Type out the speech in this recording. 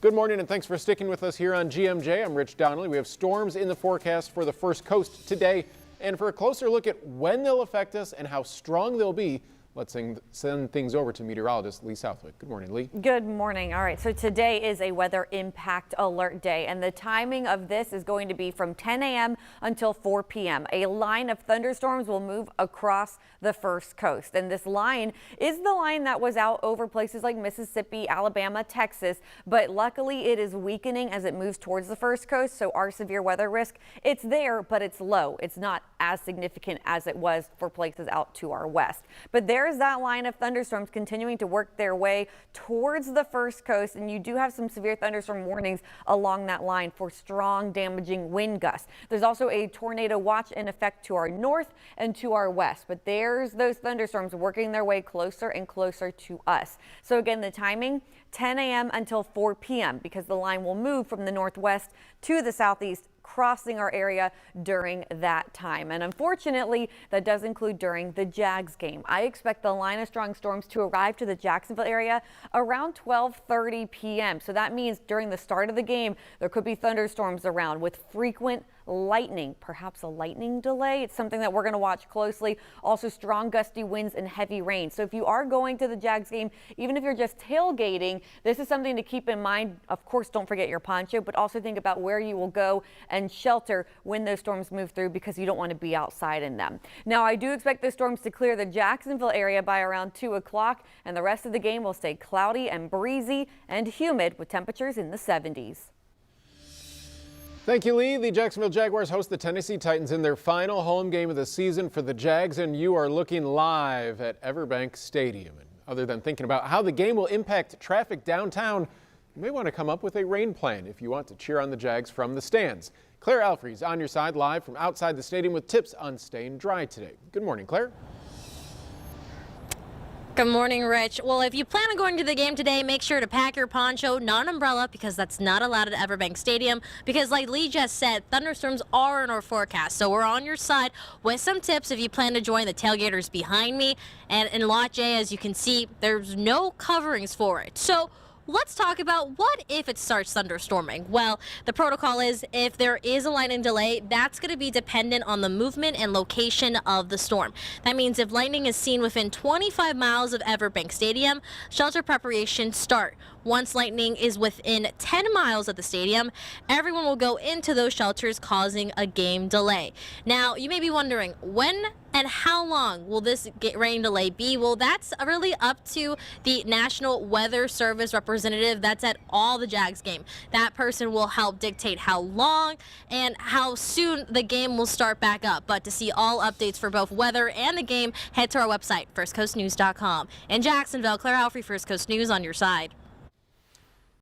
Good morning and thanks for sticking with us here on GMJ. I'm Rich Donnelly. We have storms in the forecast for the First Coast today. And for a closer look at when they'll affect us and how strong they'll be, let's send things over to meteorologist Lee Southwick. Good morning, Lee. Good morning. All right, so today is a weather impact alert day, and the timing of this is going to be from 10 a.m. until 4 p.m. A line of thunderstorms will move across the First Coast, and this line is the line that was out over places like Mississippi, Alabama, Texas, but luckily it is weakening as it moves towards the First Coast, so our severe weather risk, it's there, but it's low. It's not as significant as it was for places out to our west. But there's that line of thunderstorms continuing to work their way towards the First Coast, and you do have some severe thunderstorm warnings along that line for strong damaging wind gusts. There's also a tornado watch in effect to our north and to our west, but there's those thunderstorms working their way closer and closer to us. So again, the timing 10 a.m. until 4 p.m. because the line will move from the northwest to the southeast, crossing our area during that time. And unfortunately, that does include during the Jags game. I expect the line of strong storms to arrive to the Jacksonville area around 12:30 p.m. So that means during the start of the game, there could be thunderstorms around with frequent lightning, perhaps a lightning delay. It's something that we're going to watch closely. Also strong gusty winds and heavy rain. So if you are going to the Jags game, even if you're just tailgating, this is something to keep in mind. Of course, don't forget your poncho, but also think about where you will go and shelter when those storms move through because you don't want to be outside in them. Now, I do expect the storms to clear the Jacksonville area by around 2 o'clock, and the rest of the game will stay cloudy and breezy and humid with temperatures in the 70s. Thank you, Lee. The Jacksonville Jaguars host the Tennessee Titans in their final home game of the season for the Jags, and you are looking live at Everbank Stadium. And other than thinking about how the game will impact traffic downtown, you may want to come up with a rain plan if you want to cheer on the Jags from the stands. Claire Alfrey's on your side live from outside the stadium with tips on staying dry today. Good morning, Claire. Good morning, Rich. Well, if you plan on going to the game today, make sure to pack your poncho, not an umbrella, because that's not allowed at Everbank Stadium. Because like Lee just said, thunderstorms are in our forecast. So we're on your side with some tips if you plan to join the tailgaters behind me. And in Lot J, as you can see, there's no coverings for it. So let's talk about what if it starts thunderstorming. Well, the protocol is if there is a lightning delay, that's going to be dependent on the movement and location of the storm. That means if lightning is seen within 25 miles of Everbank Stadium, shelter preparations start. Once lightning is within 10 miles of the stadium, everyone will go into those shelters, causing a game delay. Now, you may be wondering, when and how long will this rain delay be? Well, that's really up to the National Weather Service representative that's at all the Jags game. That person will help dictate how long and how soon the game will start back up. But to see all updates for both weather and the game, head to our website, firstcoastnews.com. In Jacksonville, Claire Alfrey, First Coast News on your side.